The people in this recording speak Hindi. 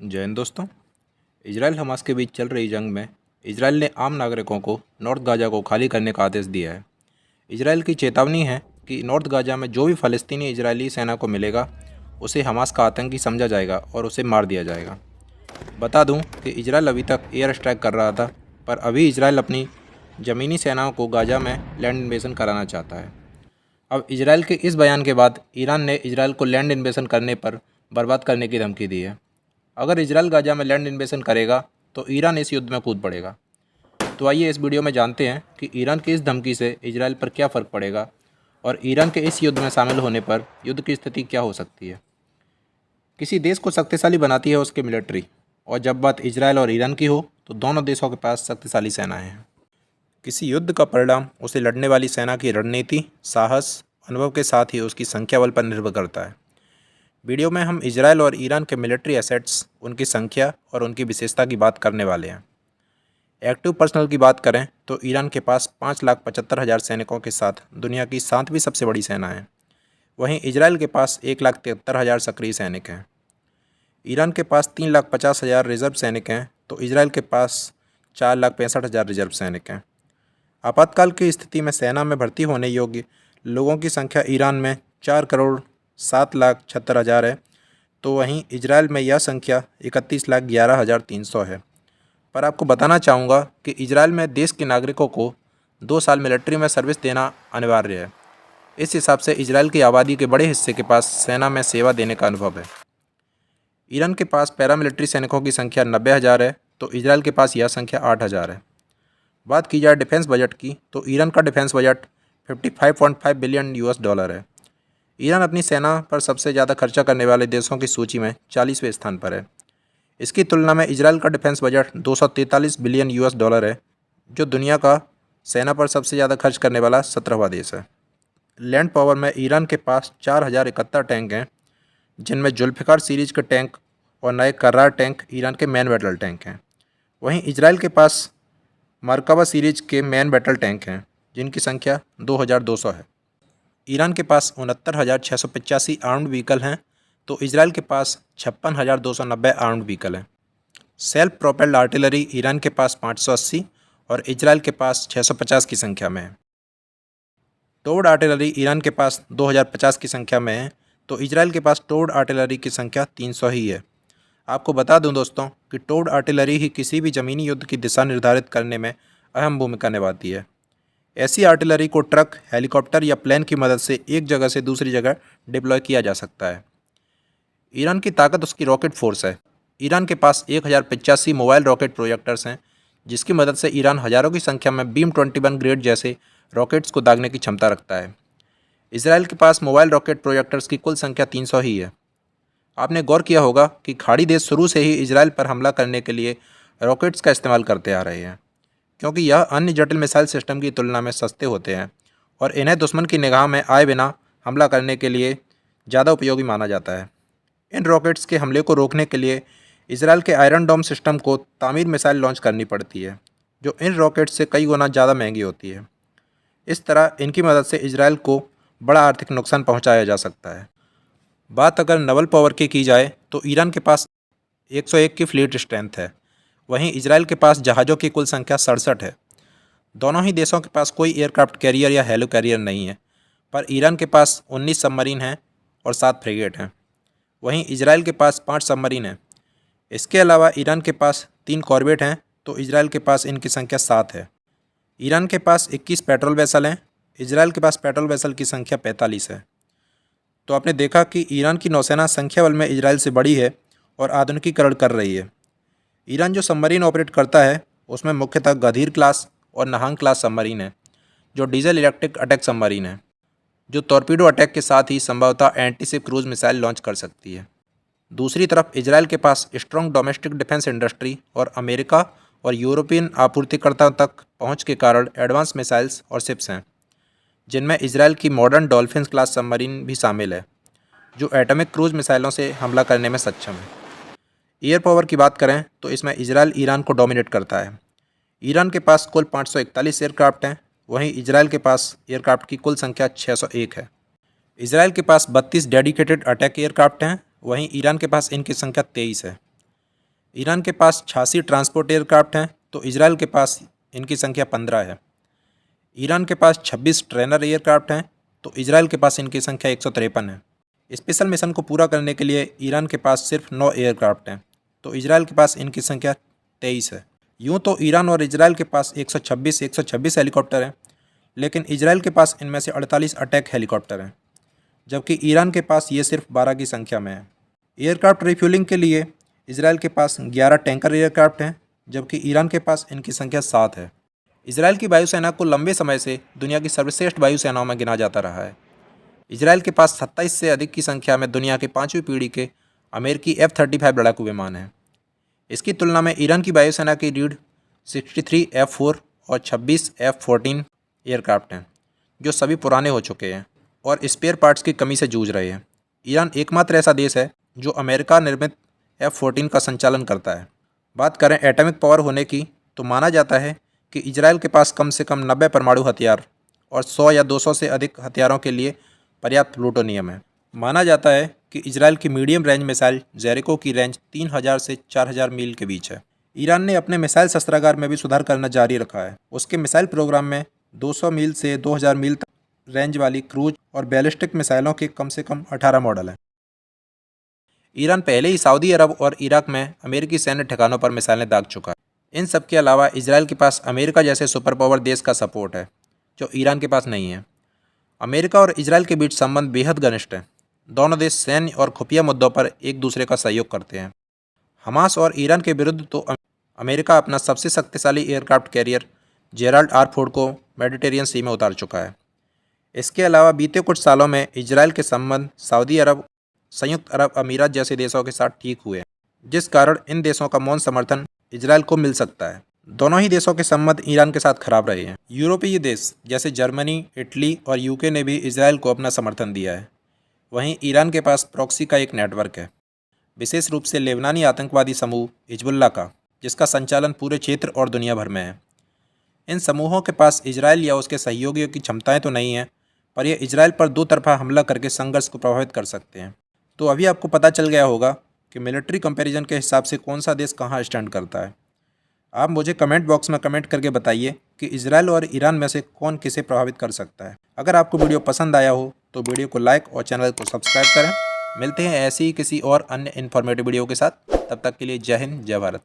जय हिंद दोस्तों। इजराइल हमास के बीच चल रही जंग में इजराइल ने आम नागरिकों को नॉर्थ गाज़ा को खाली करने का आदेश दिया है। इजराइल की चेतावनी है कि नॉर्थ गाज़ा में जो भी फ़लस्तीनी इजरायली सेना को मिलेगा उसे हमास का आतंकी समझा जाएगा और उसे मार दिया जाएगा। बता दूं कि इजराइल अभी तक एयर स्ट्राइक कर रहा था, पर अभी इजराइल अपनी ज़मीनी सेनाओं को गाज़ा में लैंड इन्वेजन कराना चाहता है। अब इजराइल के इस बयान के बाद ईरान ने इजराइल को लैंड इन्वेजन करने पर बर्बाद करने की धमकी दी है। अगर इजराइल गाज़ा में लैंड इन्वेजन करेगा तो ईरान इस युद्ध में कूद पड़ेगा। तो आइए इस वीडियो में जानते हैं कि ईरान की इस धमकी से इजराइल पर क्या फ़र्क पड़ेगा और ईरान के इस युद्ध में शामिल होने पर युद्ध की स्थिति क्या हो सकती है। किसी देश को शक्तिशाली बनाती है उसकी मिलिट्री, और जब बात इजराइल और ईरान की हो तो दोनों देशों के पास शक्तिशाली सेनाएं हैं। किसी युद्ध का परिणाम उसे लड़ने वाली सेना की रणनीति, साहस, अनुभव के साथ ही उसकी संख्या बल पर निर्भर करता है। वीडियो में हम इजराइल और ईरान के मिलिट्री एसेट्स, उनकी संख्या और उनकी विशेषता की बात करने वाले हैं। एक्टिव पर्सनल की बात करें तो ईरान के पास 5,75,000 सैनिकों के साथ दुनिया की 7वीं सबसे बड़ी सेना है। वहीं इजराइल के पास 1,73,000 सक्रिय सैनिक हैं। ईरान के पास 3,50,000 रिजर्व सैनिक हैं तो इजराइल के पास 4,65,000 रिजर्व सैनिक हैं। आपातकाल की स्थिति में सेना में भर्ती होने योग्य लोगों की संख्या ईरान में 4,07,76,000 है, तो वहीं इजराइल में यह संख्या 31,11,300 है। पर आपको बताना चाहूँगा कि इजराइल में देश के नागरिकों को 2 साल मिलिट्री में सर्विस देना अनिवार्य है। इस हिसाब से इजराइल की आबादी के बड़े हिस्से के पास सेना में सेवा देने का अनुभव है। ईरान के पास पैरामिलिट्री सैनिकों की संख्या 90,000 है तो इजराइल के पास यह संख्या 8,000 है। बात की जाए डिफेंस बजट की तो ईरान का defence budget 55.5 billion US dollar है। ईरान अपनी सेना पर सबसे ज़्यादा खर्चा करने वाले देशों की सूची में 40वें स्थान पर है। इसकी तुलना में इजराइल का defence budget 243 billion US dollar है, जो दुनिया का सेना पर सबसे ज़्यादा खर्च करने वाला 17वां देश है। लैंड पावर में ईरान के पास 4,071 टैंक हैं, जिनमें जुल्फ़िकार सीरीज के टैंक और नए कर्रार टैंक ईरान के मैन बैटल टैंक हैं। वहीं इजराइल के पास मरकबा सीरीज के मैन बैटल टैंक हैं, जिनकी संख्या 2,200 है। ईरान के पास 69,685 आर्म्ड व्हीकल हैं तो इजराइल के पास 56,290 आर्म्ड व्हीकल हैं। सेल्फ प्रोपेल्ड आर्टिलरी ईरान के पास 580 और इजराइल के पास 650 की संख्या में है। टोर्ड आर्टिलरी ईरान के पास 2,050 की संख्या में है तो इजराइल के पास टोर्ड आर्टिलरी की संख्या 300 ही है। आपको बता दूं दोस्तों कि टोर्ड आर्टिलरी ही किसी भी ज़मीनी युद्ध की दिशा निर्धारित करने में अहम भूमिका निभाती है। ऐसी आर्टिलरी को ट्रक, हेलीकॉप्टर या प्लेन की मदद से एक जगह से दूसरी जगह डिप्लॉय किया जा सकता है। ईरान की ताकत उसकी रॉकेट फोर्स है। ईरान के पास 1,085 मोबाइल रॉकेट प्रोजेक्टर्स हैं, जिसकी मदद से ईरान हज़ारों की संख्या में बीम 21 ग्रेड जैसे रॉकेट्स को दागने की क्षमता रखता है। इजराइल के पास मोबाइल रॉकेट प्रोजेक्टर्स की कुल संख्या 300 ही है। आपने गौर किया होगा कि खाड़ी देश शुरू से ही इजराइल पर हमला करने के लिए रॉकेट्स का इस्तेमाल करते आ रहे हैं, क्योंकि यह अन्य जटिल मिसाइल सिस्टम की तुलना में सस्ते होते हैं और इन्हें दुश्मन की निगाह में आए बिना हमला करने के लिए ज़्यादा उपयोगी माना जाता है। इन रॉकेट्स के हमले को रोकने के लिए इजराइल के आयरन डोम सिस्टम को तामीर मिसाइल लॉन्च करनी पड़ती है, जो इन रॉकेट्स से कई गुना ज़्यादा महंगी होती है। इस तरह इनकी मदद से इजराइल को बड़ा आर्थिक नुकसान पहुंचाया जा सकता है। बात अगर नवल पावर की जाए तो ईरान के पास 101 की फ्लीट स्ट्रेंथ है। वहीं इजराइल के पास जहाज़ों की कुल संख्या 67 है। दोनों ही देशों के पास कोई एयरक्राफ्ट कैरियर या हेलो कैरियर नहीं है, पर ईरान के पास 19 सबमरीन हैं और 7 फ्रिगेट हैं। वहीं इजराइल के पास 5 सबमरीन हैं। इसके अलावा ईरान के पास 3 कॉर्वेट हैं तो इजराइल के पास इनकी संख्या 7 है। ईरान के पास 21 पेट्रोल वेसल हैं। इजराइल के पास पेट्रोल वेसल की संख्या 45 है। तो आपने देखा कि ईरान की नौसेना संख्या बल में इजराइल से बड़ी है और आधुनिकीकरण कर रही है। ईरान जो सबमरीन ऑपरेट करता है उसमें मुख्यतः गधीर क्लास और नहांग क्लास सबमरीन है, जो डीजल इलेक्ट्रिक अटैक सबमरीन है, जो टॉर्पीडो अटैक के साथ ही संभवतः एंटी-शिप क्रूज मिसाइल लॉन्च कर सकती है। दूसरी तरफ इजराइल के पास स्ट्रॉन्ग डोमेस्टिक डिफेंस इंडस्ट्री और अमेरिका और यूरोपियन आपूर्तिकर्ताओं तक पहुंच के कारण एडवांस मिसाइल्स और शिप्स हैं, जिनमें इजराइल की मॉडर्न डॉल्फिन क्लास सबमरीन भी शामिल है, जो एटॉमिक क्रूज मिसाइलों से हमला करने में सक्षम है। एयर पावर की बात करें तो इसमें इजराइल ईरान को डोमिनेट करता है। ईरान के पास कुल 541 एयरक्राफ्ट हैं, वहीं इजराइल के पास एयरक्राफ्ट की कुल संख्या 601 है। इजराइल के पास 32 डेडिकेटेड अटैक एयरक्राफ्ट हैं, वहीं ईरान के पास इनकी संख्या 23 है। ईरान के पास 86 ट्रांसपोर्ट एयरक्राफ्ट हैं तो इजराइल के पास इनकी संख्या 15 है। ईरान के पास 26 ट्रेनर एयरक्राफ्ट हैं तो इजराइल के पास इनकी संख्या 153 है। स्पेशल मिशन को पूरा करने के लिए ईरान के पास सिर्फ 9 एयरक्राफ्ट हैं तो इजराइल के पास इनकी संख्या 23 है। यूँ तो ईरान और इजराइल के पास 126 हेलीकॉप्टर हैं, लेकिन इजराइल के पास इनमें से 48 अटैक हेलीकॉप्टर हैं, जबकि ईरान के पास ये सिर्फ 12 की संख्या में है। एयरक्राफ्ट रिफ्यूलिंग के लिए इजराइल के पास 11 टैंकर एयरक्राफ्ट हैं, जबकि ईरान के पास इनकी संख्या 7 है। इजराइल की वायुसेना को लंबे समय से दुनिया की सर्वश्रेष्ठ वायुसेनाओं में गिना जाता रहा है। इजराइल के पास 27 से अधिक की संख्या में दुनिया की 5वीं पीढ़ी के अमेरिकी F-35 लड़ाकू विमान हैं। इसकी तुलना में ईरान की वायुसेना की रीढ़ 63 F-4 और 26 F-14 एयरक्राफ्ट हैं, जो सभी पुराने हो चुके हैं और स्पेयर पार्ट्स की कमी से जूझ रहे हैं। ईरान एकमात्र ऐसा देश है जो अमेरिका निर्मित F-14 का संचालन करता है। बात करें एटॉमिक पावर होने की तो माना जाता है कि इजराइल के पास कम से कम 90 परमाणु हथियार और 100 या 200 से अधिक हथियारों के लिए पर्याप्त प्लूटोनियम है। माना जाता है कि इजराइल की मीडियम रेंज मिसाइल जेरिको की रेंज 3000 से 4000 मील के बीच है। ईरान ने अपने मिसाइल शस्त्रागार में भी सुधार करना जारी रखा है। उसके मिसाइल प्रोग्राम में 200 मील से 2000 मील तक रेंज वाली क्रूज और बैलिस्टिक मिसाइलों के कम से कम 18 मॉडल हैं। ईरान पहले ही सऊदी अरब और इराक में अमेरिकी सैन्य ठिकानों पर मिसाइलें दाग चुका है। इन सब के अलावा इजराइल के पास अमेरिका जैसे सुपर पावर देश का सपोर्ट है, जो ईरान के पास नहीं है। अमेरिका और इजराइल के बीच संबंध बेहद घनिष्ठ हैं। दोनों देश सैन्य और खुफिया मुद्दों पर एक दूसरे का सहयोग करते हैं। हमास और ईरान के विरुद्ध तो अमेरिका अपना सबसे शक्तिशाली aircraft carrier Gerald R Ford को मेडिटेरियन सी में उतार चुका है। इसके अलावा बीते कुछ सालों में इजराइल के संबंध सऊदी अरब, संयुक्त अरब अमीरात जैसे देशों के साथ ठीक हुए हैं, जिस कारण इन देशों का मौन समर्थन इजराइल को मिल सकता है। दोनों ही देशों के संबंध ईरान के साथ खराब रहे हैं। यूरोपीय देश जैसे जर्मनी, इटली और यूके ने भी इजराइल को अपना समर्थन दिया है। वहीं ईरान के पास प्रॉक्सी का एक नेटवर्क है, विशेष रूप से लेबनानी आतंकवादी समूह हिजबुल्लाह का, जिसका संचालन पूरे क्षेत्र और दुनिया भर में है। इन समूहों के पास इजराइल या उसके सहयोगियों की क्षमताएं तो नहीं हैं, पर यह इजराइल पर दो तरफा हमला करके संघर्ष को प्रभावित कर सकते हैं। तो अभी आपको पता चल गया होगा कि मिलिट्री कंपैरिजन के हिसाब से कौन सा देश कहाँ स्टैंड करता है। आप मुझे कमेंट बॉक्स में कमेंट करके बताइए कि इजराइल और ईरान में से कौन किसे प्रभावित कर सकता है। अगर आपको वीडियो पसंद आया हो तो वीडियो को लाइक और चैनल को सब्सक्राइब करें। मिलते हैं ऐसी ही किसी और अन्य इन्फॉर्मेटिव वीडियो के साथ। तब तक के लिए जय हिंद, जय भारत।